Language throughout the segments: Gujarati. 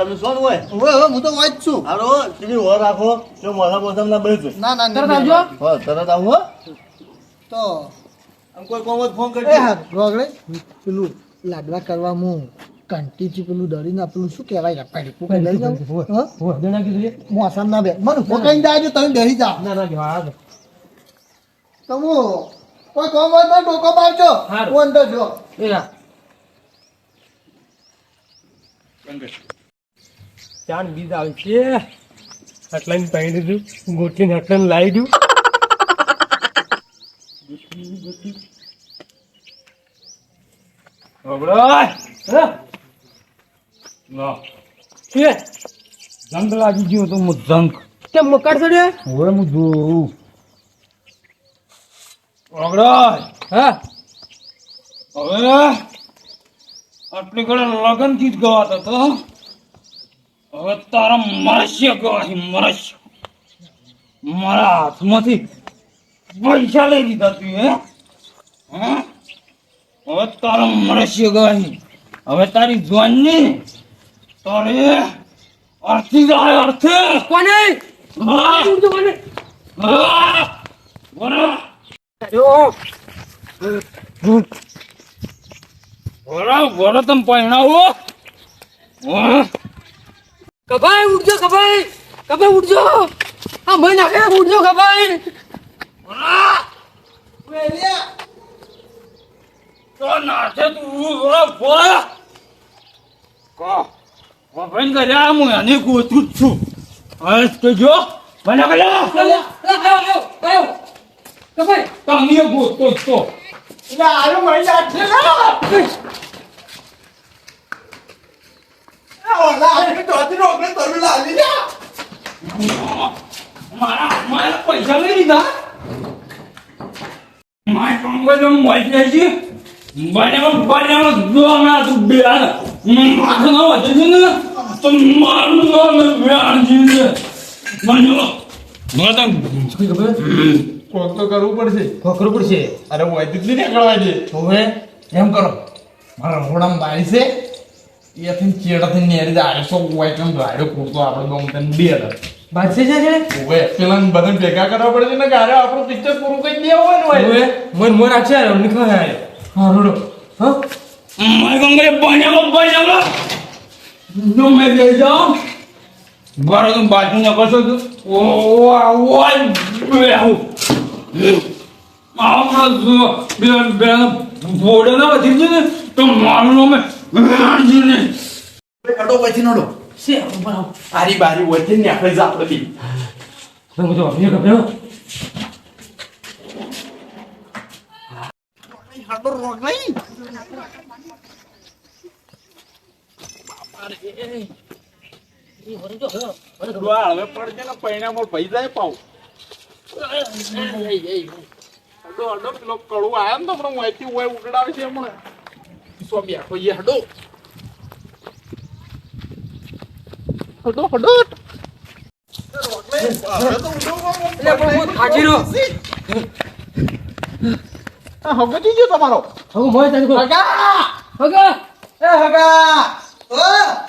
તમે શું હોય હવે હું તો વાંચ છું. હાલો ટીવી ઓર રાખો જો મોઢા મોઢા ના બેસજો. ના ના તરત આવજો. હા તરત આવું હો. તો આમ કોઈ કોમ ફોન એ કરજો. હા રોગડે પેલું લાડવા કરવા હું કંટીથી પેલું દળીને પેલું શું કહેવાય રપાડી લઈ જાઉં હા હોય દે નાખી દે. મોસમ ના બે મને ફોકાઈ જાય તમે બેસી જાઓ ના ના હા તો હું કોઈ કોમ હોય તો ટોકો પાડજો હારું. હું અંદર જો એ હા ચાન બીજ આવે છે આટલાને પહેરી દીધું ગોઠીને આટલાને લાવી દઉં જંગ લાગી ગયો તો હું જંગ કેમ મકાર ચડ્યો હવે હું જોઉં ઓગળાય હા હવે આટલી ઘડે લગન ગીત ગવાતો તો હવે તારા મરસ્ય ગવાય મરસ્ય મારા હાથમાંથી પૈસા લઈ લીધા તું હે હવે તારા મરસ્ય ગવાય હવે તારી જોવાની તારે અર્થી જાય અર્થી કોને હા ઉડજો કોને હા બોલો બોલો બોલો તમે પહેણાવો કભાઈ ઉડજો કભાઈ ઉડજો આ મય નાખે ઉડજો કભાઈ તો નાચે તું બોલો બોલો કો ભાઈ કર્યા હું એને ગોતું જ છું હવે કહેજો મને કર્યા કભાઈ તમે ગોતો જ તો એટલે આરો મળી જાય છે ને ઓલા આપણે ચોથી રોગને તરુ લાવી જા મારા પૈસા લઈ લીધા મારે કોંગ્રેસ મળી જાય છે બને જો ના તું બે માથે ના વધે છે ને તો મારું નામ વ્યાણજી છે બન્યો કોક તો કરવું પડશે. ખોખરું પડશે અરે હું એટલી નીકળવા દે હવે એમ કરો મારા રમોડામાં બારી છે એથી ચેડાથી નેરી જાય 100 વાય કેમ રાડ્યો પૂરતો આપણે ગમ તને બે બાદશે છે ઓવે પેલા બધાને ભેગા કરવા પડે છે ને ગારે આપણું પિક્ચર પૂરું કરી દેવું હોય ને હવે મન રાખશે અમને ખવાય હા રોડો હા મારે કોંગ્રેસ બન્યો જો મેં લઈ જાઉં બારો તું બાજુ ન કરશો તું ઓ આપણા બેન બોડે ના વધી છે ને તો મારું નામ વ્યાણજી ને અડો પછી નડો છે બનાવ આરી બારી વચ્ચે ને આપણે જ આપણે બી તમે તો અમને ખબર હાડો રોગ નહીં હવે પડશે ને પૈણામાં પૈ જાય પાવ અડો અડો પેલો કડું આયા ને તો હમણાં વાંચી હોય ઉકળાવે છે હમણાં સો બેઠો એ હડો હડો હડો હાજી રો હગજી ગયો તમારો હવે મોય તારી કો હગા હગા એ હગા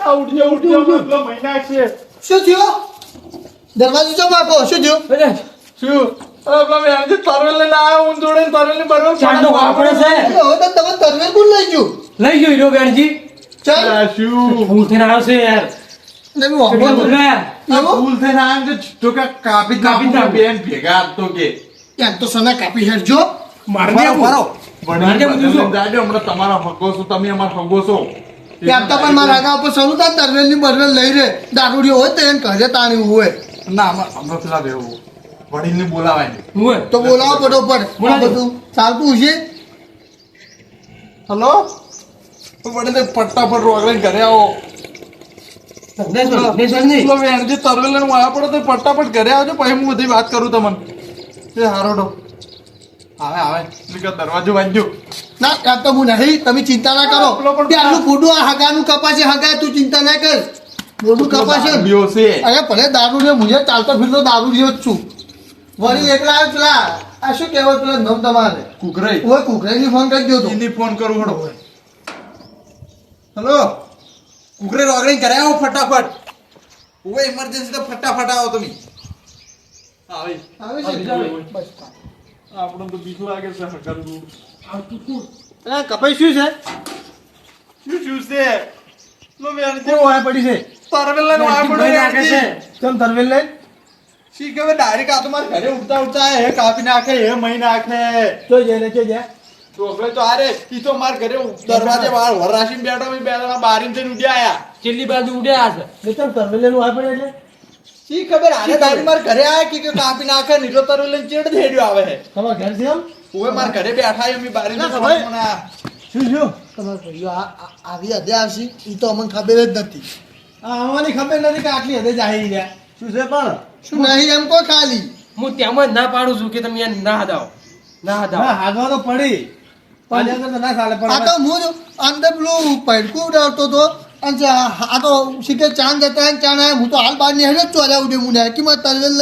ઓ ઉઠ્યો મહિના છે શું થયું દરવાજો જો માકો શું થયું અરે શું પેલા મેં તરવેલ લઈને આવ્યો હું જોડે તરવેલ બરોબર ચાંદો વાપરે છે હવે તો તમે તરવેલ કોણ લઈ ગયું લઈ ગયો હીરો બેનજી ચાલ શું હું થઈને આવ્યો છે યાર તમે કેટલા વાપરો બોલ્યા એવો ભૂલ થઈને આવ્યો ને તો કે કાપી નાખું. બેન ભેગા તો કે ક્યાંક તો સના કાપી હેડજો મારી બરો બરો મારે બધું શું? જાજો હમણાં તમારા હગો છો તમે અમારા હગો છો ત્યાં તો પણ મારા આગા ઉપર સલું તા તરવેલ ની બરવેલ લઈ રે દારૂડિયો હોય તો એને ઘરે તાણી હોય ના હમણાં પેલા રહેવું વડીલને બોલાવાય ને હું તો બોલાવો પડો પર આ બધું ચાલતું છે હલો વડીલ પટ્ટા પર રોગલે ઘરે આવો નહીં પેલો વેણજી તરવેલ લઈને વાળા પડો તો પટ્ટા પર ઘરે આવજો પછી હું બધી વાત કરું તમને એ હારોડો આવે આવે એટલે કે દરવાજો વાંચજો ના ત્યાં તો હું નહીં તમે ચિંતા ના કરો પેલો પણ ત્યાંનું ફૂડું આ હગાનું કપાશે હગા તું ચિંતા ના કર મોઢું કપાશે બીઓ છે અરે ભલે દારૂ ને મુજે ચાલતો ફીરતો દારૂ જ છું વળી એકલા આવ્યો પેલા આ શું કહેવાય પેલા નામ તમારે કુકરાઈ ઓય કુકરાઈ ની ફોન કરી દો તો એની ફોન કરું હડો હલો કુકરે રોગડી ઘરે આવો ફટાફટ ઓવે ઇમરજન્સી તો ફટાફટ આવો તમે આવે આવે છે બસ આપણને તો બીક લાગે છે હકારું અલા કપાઈ શું છે શું છે લો મેં કોણ વાય પડી છે તરવેલ લઈને આ પડો નાખે છે કેમ તરવેલ લઈ શી કે ડાયરેક્ટ આ તો મારા ઘરે ઉડતા હે કાપી નાખે હે મહી નાખે તો જાય છોકરો તો આરે ઈ તો માર ઘરે દરવાજે બહાર વરાશીને બેઠો બે જણા બારીને જઈને ઉડ્યા આયા છેલ્લી બાજુ ઉડ્યા છે ને કેમ તરવેલ લઈને વાય પડે એટલે શી ખબર આને દાડી માર ઘરે આયા કે કાપી નાખે નીલો તરવેલ લઈને ચેડ દેડ્યો આવે હે તમારા ઘર છે એમ ઓવે માર ઘરે બેઠા એમ બારીને ના ખબર. શું તમારા ભાઈઓ આવી હદે આવશે એ તો અમને ખબર જ નથી આ આવવાની ખબર નથી કે આટલી હદે જાહી રહ્યા શું છે પણ શું નહીં એમ કો ખાલી હું ત્યાં જ ના પાડું છું કે તમે યાર ના હદાવો ના હદાવો ના હાગવા તો પડી પણ તો ના ચાલે આ તો પણ હું જ અંદર પેલું પૈડકું ઉડાવતો હતો અને આ તો શીખે ચાંદ જતા હોય ને ચાંદ આવ્યા હું તો હાલ બહાર નીકળ્યો જ ચોર્યા ઉડે મુડ્યા કે મને તરવેલ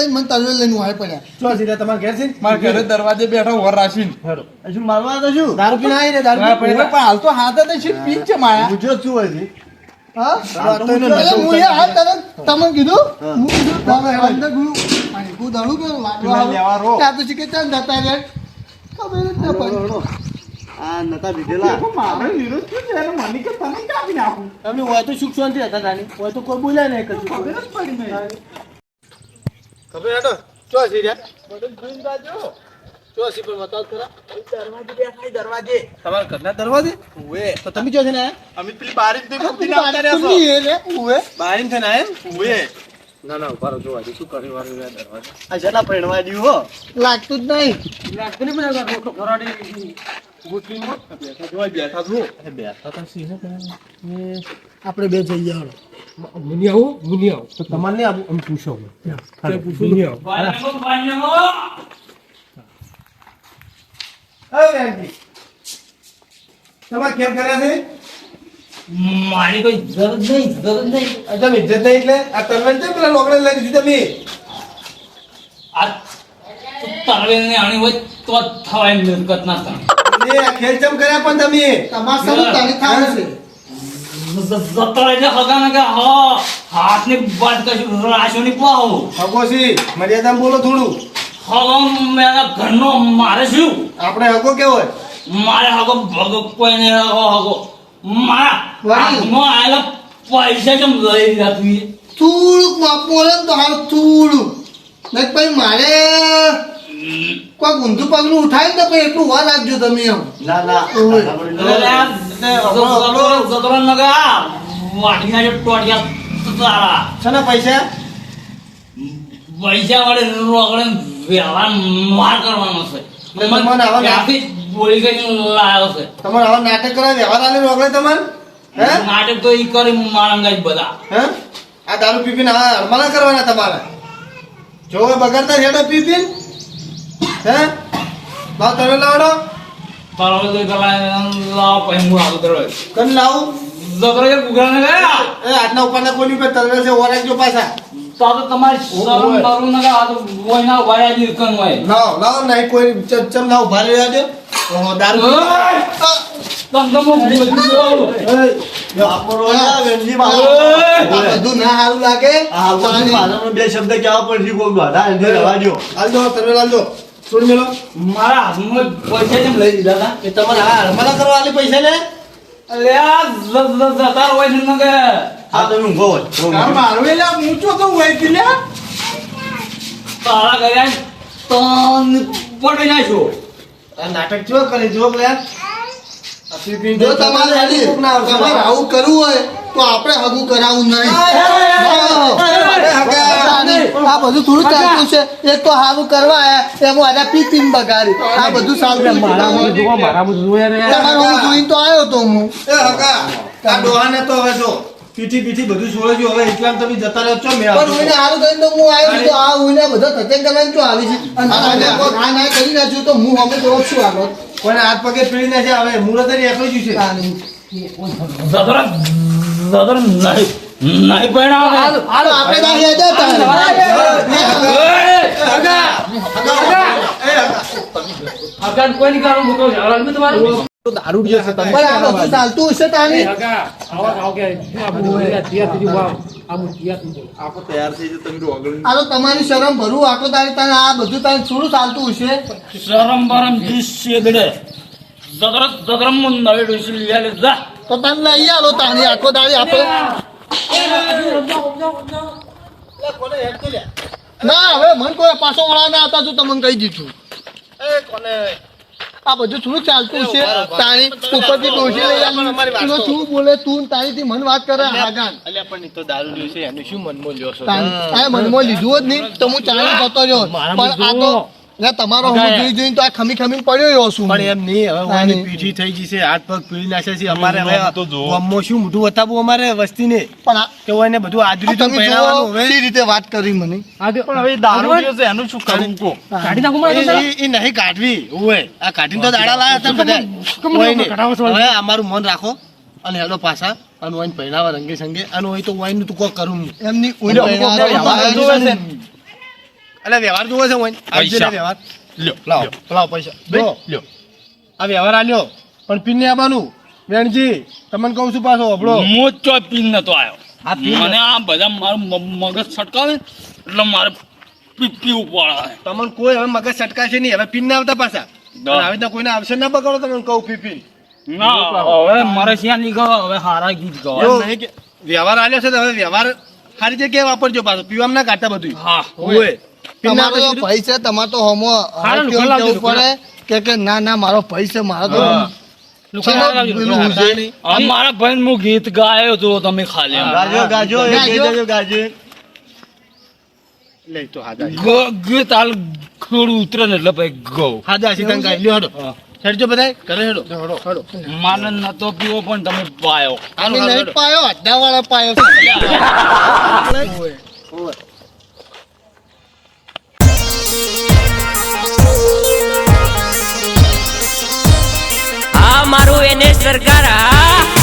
લઈને વાય પડ્યા શું સીધા તમારા ઘેર છે માર ઘરે દરવાજે બેઠો વરાશીને હેરો શું મારવા તો શું દારૂ પીને આવી રે દારૂ ઓવે પીને પણ હાલ તો હાથ જ છે પીચ છે માયા ગુજરાત શું હોય છે હા હાલ તો એને એટલે નશો હું એ હાલ તરત તમને કીધું હા. હું કીધું તમે અંદર પેલું પૈડકું દળું કે લાડવા પેલા લેવા રો. ત્યાં તો શીખે ચાંદ જતા રહે ખબર જ ના પડી આ નતા બીધેલા મારો વિરોધ શું છે એને મને કે તમે કાપી નાખું એમની હોય તો સુખ શાંતિ હતા તાની હોય તો કોઈ બોલ્યા નહીં કશું ખબર જ પડી નહીં ખબર હેડો ચો સીધા બધું જોઈને જાજો ચો સી પણ બતાવ ખરા દરવાજે બેઠા દરવાજે તમારા ઘરના દરવાજે ઓવે તો તમે ચો છે ને અમે પેલી બારી થી કૂદી પેલી નાખતા રહ્યા ખુલ્લી હે લે, ઉવે. બારીન થઈને આયા એમ ઓવે ના ના ઉભા રહો જોવા દે શું કર્યું વાળું રે દરવાજા આ જેટલા પરણવા દ્યું હો લાગતું જ નહીં લાગતું નહીં બધા રોટલો ખરાડી ગોઠવીને બેઠા જોવા બેઠા છો અરે બેઠા તો સી હે આપણે બે જઈએ હાલો મુનિ આવું તો તમારે નહીં આવું આમ પૂછો મુનિ આવું તમારે કેમ કર્યા છે મારી કોઈ જરૂર નહીં તમે ઇજ્જત નહીં એટલે આ તરવેલ છે પેલા લોકડે લઈ દીધી તમે આ તરવેલ ને આણી હોય તો જ થવાય મિલકત ના થાય ને આ ખેલ ચમ કર્યા પણ તમે તમારે સારું તારી થાય છે જતો એટલે હગાના કે હા હાથની વાત કશું રાશોની પાહો હગોસી મર્યાદામાં બોલો થોડું હગો મેરા ઘરનો મારે શું આપણે હગો કેવો હોય મારે હગો ભગો કોઈ નહીં હગો મારા વળી. હાથમાં આયેલા પૈસા કેમ લઈ લીધા તું એ? થોડુંક માપવું પડે ને તો હાલ થોડુંક નહીં પછી મારે કોઈ ઊંધું પગલું ઉઠાય ને તો પછી એટલું વાર રાખજો તમે એમ ના ના ઓય. એટલે આ જતરો નગા વાટીના જે ટોટિયા તારા છે ને પૈસા પૈસા વડે રોકડે વ્યવહાર માર કરવાનો છે એટલે તમને આવા ત્યાંથી બોલી કરીને લાવ્યો છે તમારે આવા નાટક કરવા વ્યવહાર આલે રોકડે તમારે હે નાટક તો ઈ કરી મારંગા જ બધા હે આ દારૂ પી પીને આ હરમાના કરવાના તમારે જો હવે બગાડતા હેડો પી પીને હે લાવ તમે લાવડો તારો તો પેલા લાવ પછી હું આગળ કરો કન લાવું જતરો જે ગુગરાને ગયા એ આજના ઉપરના કોની પર તરવેલ છે ઓરાજો પાછા તો આ તો તમારી શરમ કરું નગા આ તો કોઈના વાયા જ કન હોય લાવ લાવ નહીં કોઈ ચમ લાવ ભારે રહેજો ઓહો દારૂ આ બધું ના સારું લાગે બે શબ્દ કેવા પડશે કોઈ બાધા એને રવા દો હાલ દો તરવેલ હાલ દો છોડ મેલો મારા હાથમાં પૈસા કેમ લઈ દીધા હતા એ તમારે હા હરમાના કરવા આલી પૈસા ને અલ્યા જતા હોય છે ને કે હા તમે ઊંઘો હોય મારું એટલે ઊંચો તો હોય કે લ્યા તારા ગયા તન પડી નાખ્યો આ નાટક કેવો કરે જો લે જો તમારે હેડી, તમારે આવું કરવું હોય તો આપણે હગું કરાવવું નહીં આ બધું થોડું ચાલતું છે એક તો સારું કરવા આયા એમાં આના પી પીને બગાડી આ બધું સારું તમારું જોઈને તો આવ્યો તો હું એ હકા આ ડોહાને તો હવે જો પીઠી પીઠી બધું છોડ્યું હવે એકલા તમે જતા રહ્યો છો મેં પણ ઉઈને સારું કરીને તો હું આવ્યો તો આ ઉઈને બધા થતે કરીને તો આવી છે અને આને કોઈ આ ના કરી નાખ્યું તો હું અમે તો છું આગળ કોઈને હાથ પગે પીડી ના છે હવે મુરત એકલો જ છે આની. જતરા નહીં પહેણાવે હાલો આપણે ત્યાં જતા કોઈ નહીં કરું તમારું તો દારૂ છે તમે પણ આ બધું ચાલતું હશે તાની આખો તૈયાર થઈ જાય તમે રોગણ આ તો તમારી શરમ ભરું આખો તારી તાને આ બધું તારે થોડું ચાલતું હશે શરમ બરમ જીસે ગડે જગરમ નવી ડોસી લઈ લે જા તો તને લઈ આલો તાની આખો તારી આપણે ના હવે મન કોઈ પાછો વળા ના હતા તું તમને કહી દીધું આ બધું થોડું ચાલતું છે તાણી ઉપરથી ડોસી લઈ આવી તું શું બોલે તું તાણીથી મન વાત કરે આગાન અલ્યા પણ ઈ તો દારૂ લ્યો છે એનું શું મનમાં લ્યો છો આ મનમાં લીધું જ નહીં તો હું ચાલી જતો રહ્યો પણ આ તો ના તમારો હું જોઈ જોઈને તો આ ખમી ખમી પડ્યો રહ્યો છું પણ એમ નહીં હવે ઓની પીઠી થઈ ગઈ છે હાથ પગ પીળી નાખે છે અમારે હવે ગામમાં શું મોઢું બતાવવું અમારે વસ્તીને પણ આ કે ઓને બધું આદરી તો તમે પહેરાવાનું જુઓ હવે કઈ રીતે વાત કરી મને પણ હવે દારૂ છે એનું શું કરવું કો કાઢી નાખું મારે તો. એ નહીં કાઢવી ઓય આ કાઢીને તો દાડા લાયા હતા બધા ઓય નહીં. હવે અમારું મન રાખો અને હેડો પાછા અને ઓઈને પહેરાવા રંગે સંગે અને ઓય તો ઓઈનું તું કોક કરું હું. એમની વ્યવહાર જોવે છે એટલે વ્યવહાર જોવે છે ઓઈને આવજે ને વ્યવહાર લ્યો લાવો પૈસા લ્યો આ વ્યવહાર આલ્યો પણ પીને આવવાનું વેણજી તમને કહું છું પાછો હબળો હું ચો પીન નતો આવ્યો આ પીન મને આ બધા મારું મગજ છટકાવે એટલે મારે પીવું પડે તમને કોઈ હવે મગજ સટકાશે નહીં હવે પીન ના આવતા પાછા ના. અને આવી રીતના કોઈને આવશે ના બગાડો તમને કહું પી ના હવે મારે શ્યાં નહીં ગયો હવે હારા ગીત એમ ગવા નહીં કે વ્યવહાર આલ્યો છે તો હવે વ્યવહાર સારી જગ્યાએ વાપરજો પાછો પીવામાં ના કાઢતા બધું હા ઓય પીન ના તમારો આવતા ભાઈ છે તમારે તો હોમો હારું, કેવું લાવજો, કેવું પડે કે ના ના મારો ભાઈ છે મારો તો પેલું છે. આ મારા ભાઈ હું ગીત ગાયો તો તમે ખાલી ગાજો ગાજો એ ગાજો. ગાજો ગાજો લે તો હાદા ગીત હાલ થોડું ઉતરે ને એટલે ભાઈ ગૌ હાદા સીધા ગાઈ લ્યો હેડો હેડજો બધાય કરે હેડો માને નતો પીવો પણ તમે પાયો અમે નહીં પાયો અડ્ડાવાળા પાયો છે. આ મારું એને સરકાર હા